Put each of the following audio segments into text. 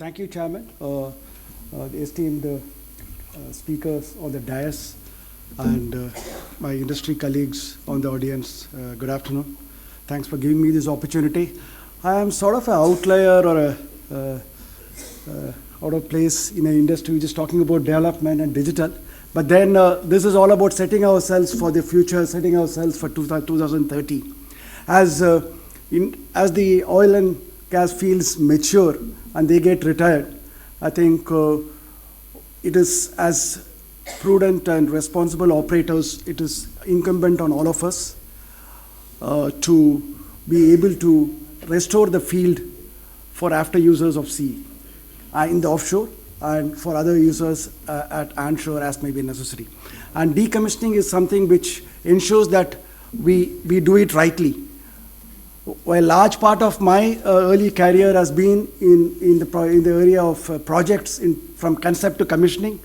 Thank you, Chairman. The esteemed speakers on the dais and my industry colleagues on the audience, good afternoon. Thanks for giving me this opportunity. I am sort of an outlier or a out of place in an industry which is talking about development and digital. But then this is all about setting ourselves for the future, setting ourselves for 2030. As the oil and gas fields mature and they get retired, I think it is, as prudent and responsible operators, it is incumbent on all of us to be able to restore the field for after users of sea in the offshore and for other users at onshore as may be necessary. And decommissioning is something which ensures that we do it rightly. Well, a large part of my early career has been in the area of projects from concept to commissioning.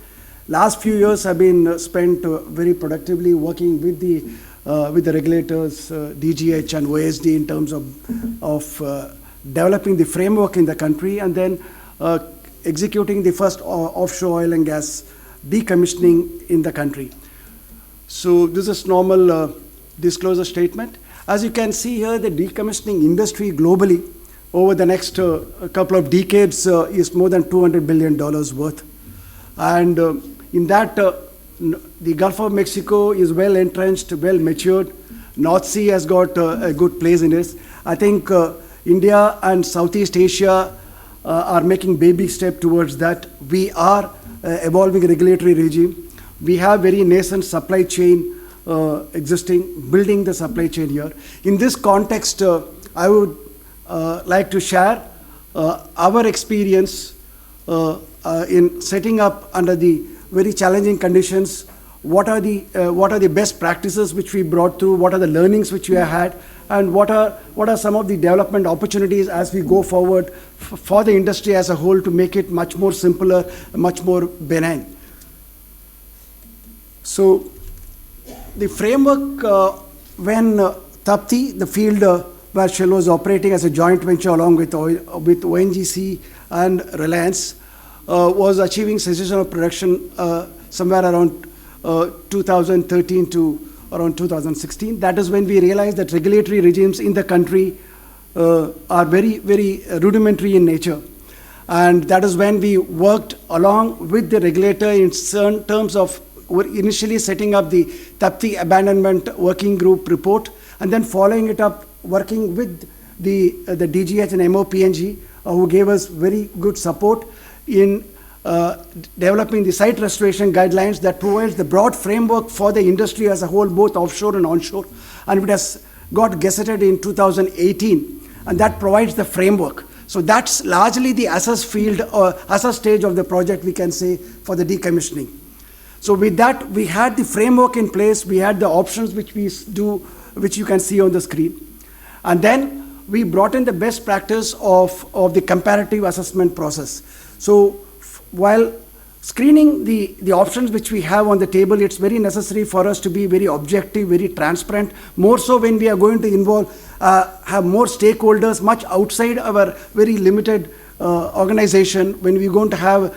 Last few years have been spent very productively working with the regulators, DGH and OSD, in terms of developing the framework in the country and then executing the first offshore oil and gas decommissioning in the country. So this is normal disclosure statement. As you can see here, the decommissioning industry globally over the next couple of decades is more than $200 billion worth. And in that, the Gulf of Mexico is well entrenched, well matured. North Sea has got a good place in this. I think India and Southeast Asia are making baby steps towards that. We are evolving regulatory regime. We have very nascent supply chain existing, building the supply chain here. In this context, I would like to share our experience in setting up under the very challenging conditions. What are the best practices which we brought through? What are the learnings which we have had? And what are some of the development opportunities as we go forward for the industry as a whole to make it much more simpler, much more benign? So the framework when Tapti, the field where Shell was operating as a joint venture along with ONGC and Reliance, was achieving cessation of production somewhere around 2013 to around 2016. That is when we realized that regulatory regimes in the country are very, very rudimentary in nature. And that is when we worked along with the regulator in certain terms of initially setting up the Tapti Abandonment Working Group report and then following it up working with the DGH and MOPNG who gave us very good support in developing the site restoration guidelines that provides the broad framework for the industry as a whole, both offshore and onshore. And it has got gazetted in 2018, and that provides the framework. So that's largely the assess field or assess stage of the project, we can say, for the decommissioning. So with that, we had the framework in place, we had the options which we do, which you can see on the screen. And then we brought in the best practice of the comparative assessment process. So while screening the options which we have on the table, it's very necessary for us to be very objective, very transparent, more so when we are going to involve, have more stakeholders much outside our very limited organization, when we're going to have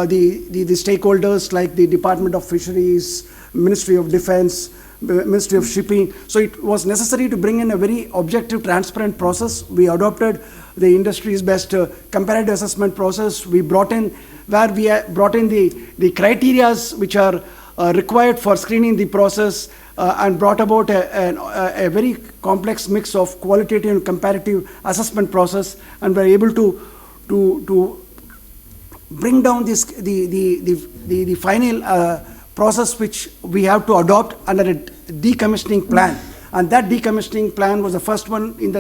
the stakeholders like the Department of Fisheries, Ministry of Defense, Ministry of Shipping. So it was necessary to bring in a very objective, transparent process. We adopted the industry's best comparative assessment process. We brought in the criteria which are required for screening the process and brought about a very complex mix of qualitative and comparative assessment process, and were able to bring down the final process which we have to adopt under a decommissioning plan. And that decommissioning plan was the first one in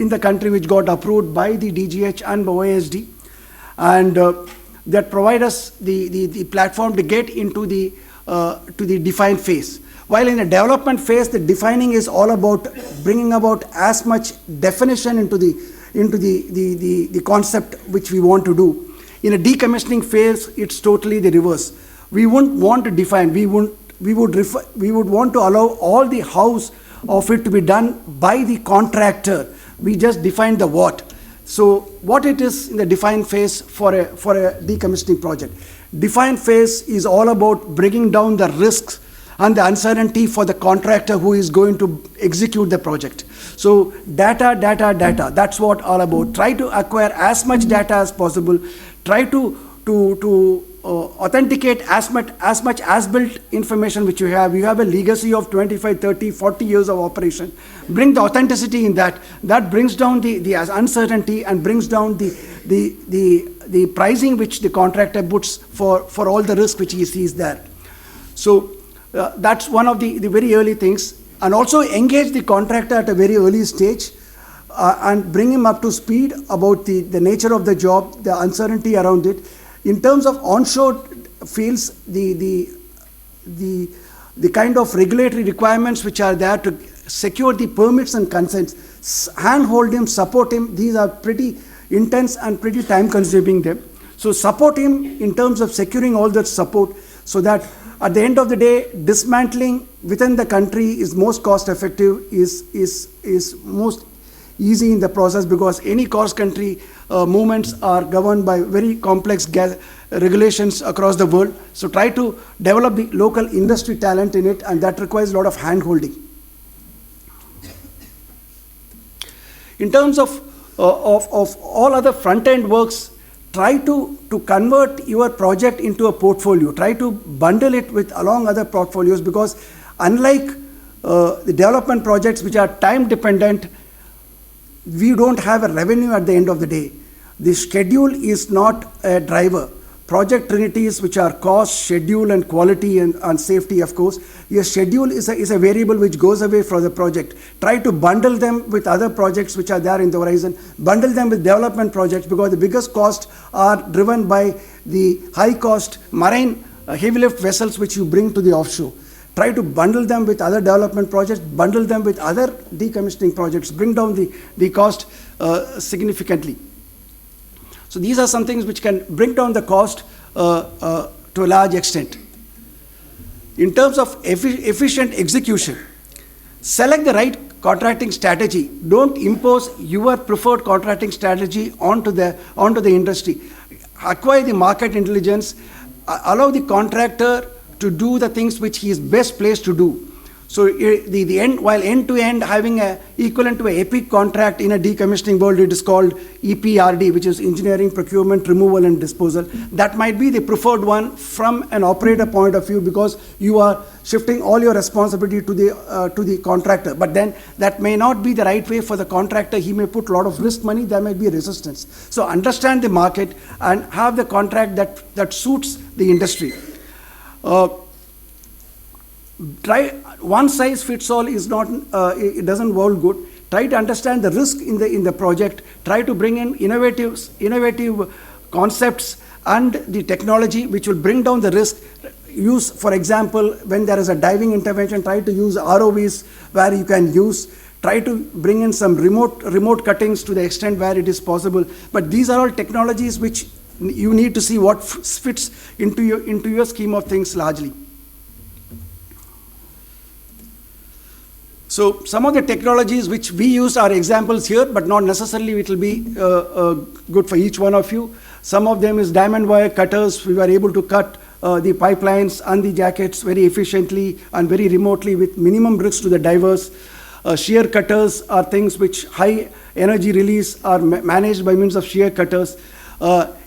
the country which got approved by the DGH and OSD, and that provide us the platform to get into the define phase. While in the development phase, the defining is all about bringing about as much definition into the concept which we want to do. In a decommissioning phase, it's totally the reverse. We wouldn't want to define. We would want to allow all the hows of it to be done by the contractor. We just define the what. So what it is in the define phase for a decommissioning project? Define phase is all about bringing down the risks and the uncertainty for the contractor who is going to execute the project. So data, that's what all about. Try to acquire as much data as possible. Try to authenticate as much as-built information which you have. You have a legacy of 25, 30, 40 years of operation. Bring the authenticity in that. That brings down the uncertainty and brings down the pricing which the contractor puts for all the risk which he sees there. So that's one of the very early things. And also engage the contractor at a very early stage and bring him up to speed about the nature of the job, the uncertainty around it. In terms of onshore fields, the kind of regulatory requirements which are there to secure the permits and consents, handhold him, support him. These are pretty intense and pretty time consuming them. So support him in terms of securing all that support, so that at the end of the day, dismantling within the country is most cost effective, is most easy in the process, because any cross-country movements are governed by very complex regulations across the world. So try to develop the local industry talent in it, and that requires a lot of hand-holding. In terms of all other front-end works, try to convert your project into a portfolio. Try to bundle it with along other portfolios, because unlike the development projects which are time-dependent, we don't have a revenue at the end of the day. The schedule is not a driver. Project trinities, which are cost, schedule, and quality and safety, of course. Your schedule is a variable which goes away from the project. Try to bundle them with other projects which are there in the horizon. Bundle them with development projects, because the biggest costs are driven by the high-cost marine heavy lift vessels which you bring to the offshore. Try to bundle them with other development projects, bundle them with other decommissioning projects, bring down the cost significantly. So these are some things which can bring down the cost to a large extent. In terms of efficient execution, select the right contracting strategy. Don't impose your preferred contracting strategy onto the industry. Acquire the market intelligence, allow the contractor to do the things which he is best placed to do. So while end-to-end having a equivalent to an EPIC contract in a decommissioning world, it is called EPRD, which is Engineering, Procurement, Removal and Disposal. That might be the preferred one from an operator point of view, because you are shifting all your responsibility to the contractor. But then that may not be the right way for the contractor. He may put a lot of risk money. There may be resistance. So understand the market and have the contract that suits the industry. Try one size fits all is not, it doesn't work good. Try to understand the risk in the project. Try to bring in innovative concepts and the technology which will bring down the risk. Use, for example, when there is a diving intervention, try to use ROVs where you can use. Try to bring in some remote cuttings to the extent where it is possible. But these are all technologies which you need to see what fits into your scheme of things largely. So some of the technologies which we use are examples here, but not necessarily it will be good for each one of you. Some of them is diamond wire cutters. We were able to cut the pipelines and the jackets very efficiently and very remotely with minimum risk to the divers. Shear cutters are things which high energy release are managed by means of shear cutters.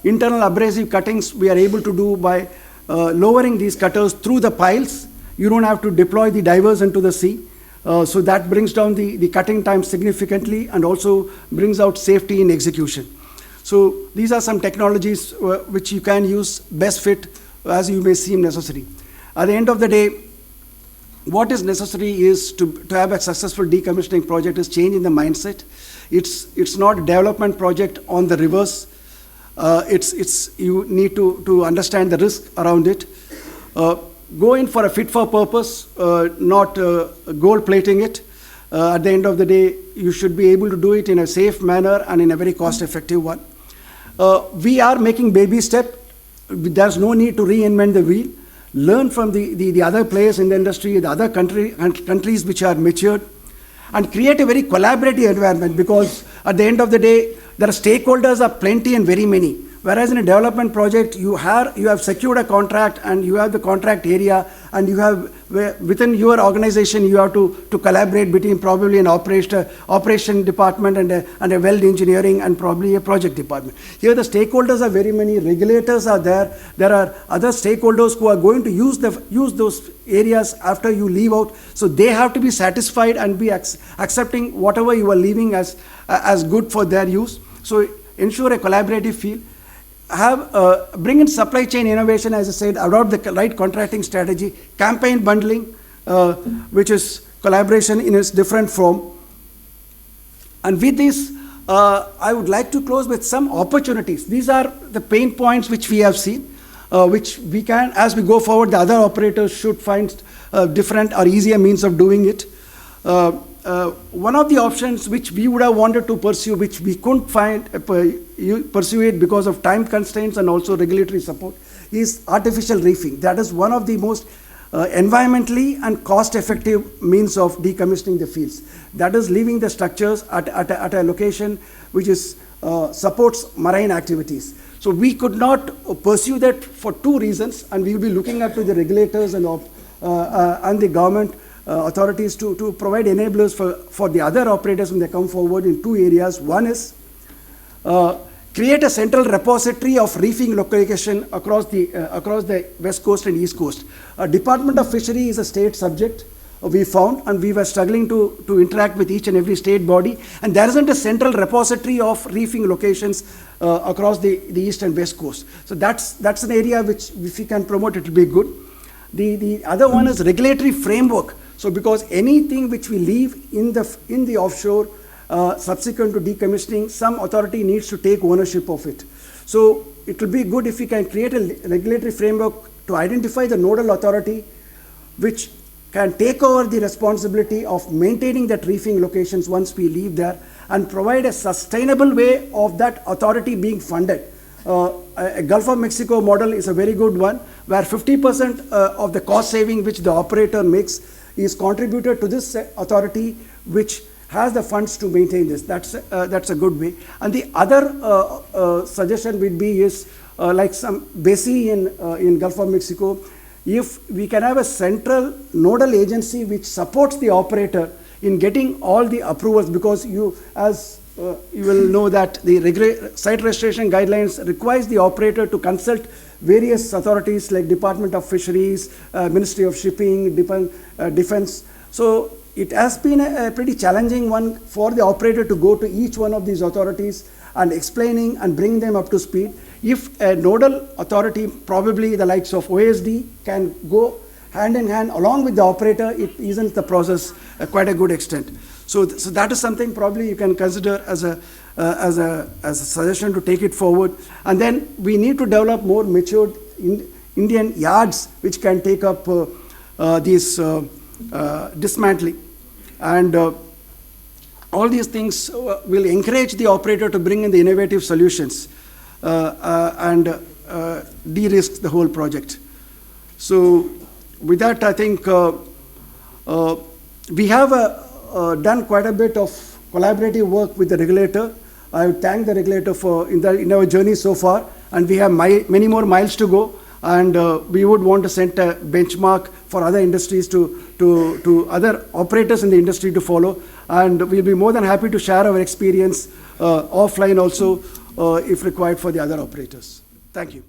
Internal abrasive cuttings we are able to do by lowering these cutters through the piles. You don't have to deploy the divers into the sea. So that brings down the cutting time significantly and also brings out safety in execution. So these are some technologies which you can use best fit as you may seem necessary. At the end of the day, what is necessary is to have a successful decommissioning project is change in the mindset. It's not a development project on the reverse. You need to understand the risk around it. Go in for a fit for purpose, not gold plating it. At the end of the day, you should be able to do it in a safe manner and in a very cost effective one. We are making baby steps. There's no need to reinvent the wheel. Learn from the other players in the industry, the other countries which are matured, and create a very collaborative environment, because at the end of the day, there are stakeholders are plenty and very many. Whereas in a development project, you have secured a contract and you have the contract area, and you have, within your organization, you have to collaborate between probably an operation department and a well engineering and probably a project department. Here the stakeholders are very many, regulators are there, there are other stakeholders who are going to use those areas after you leave out, so they have to be satisfied and be accepting whatever you are leaving as good for their use. So ensure a collaborative feel. Bring in supply chain innovation, as I said, adopt the right contracting strategy, campaign bundling, which is collaboration in its different form. And with this, I would like to close with some opportunities. These are the pain points which we have seen, which we can, as we go forward, the other operators should find different or easier means of doing it. One of the options which we would have wanted to pursue, which we couldn't pursue it because of time constraints and also regulatory support, is artificial reefing. That is one of the most environmentally and cost-effective means of decommissioning the fields. That is leaving the structures at a location which is supports marine activities. So we could not pursue that for two reasons, and we will be looking up to the regulators and the government authorities to provide enablers for the other operators when they come forward in two areas. One is create a central repository of reefing location across the West Coast and East Coast. Department of Fishery is a state subject, we found, and we were struggling to interact with each and every state body, and there isn't a central repository of reefing locations across the East and West Coast. So that's an area which, if we can promote, it will be good. The other one is regulatory framework. So because anything which we leave in the offshore subsequent to decommissioning, some authority needs to take ownership of it. So it will be good if we can create a regulatory framework to identify the nodal authority which can take over the responsibility of maintaining that reefing locations once we leave there, and provide a sustainable way of that authority being funded. A Gulf of Mexico model is a very good one, where 50% of the cost saving which the operator makes is contributed to this authority, which has the funds to maintain this. That's a good way. And the other suggestion would be is like some basin in Gulf of Mexico. If we can have a central nodal agency which supports the operator in getting all the approvals, because you will know that the site restoration guidelines requires the operator to consult various authorities like Department of Fisheries, Ministry of Shipping, Defense. So it has been a pretty challenging one for the operator to go to each one of these authorities and explaining and bring them up to speed. If a nodal authority, probably the likes of OSD, can go hand in hand along with the operator, it eases the process quite a good extent. So that is something probably you can consider as a suggestion to take it forward. And then we need to develop more matured Indian yards which can take up these dismantling. And all these things will encourage the operator to bring in the innovative solutions and de-risk the whole project. So with that, I think we have done quite a bit of collaborative work with the regulator. I would thank the regulator for in our journey so far, and we have many more miles to go. And we would want to set a benchmark for other industries to other operators in the industry to follow. And we'll be more than happy to share our experience offline also if required for the other operators. Thank you.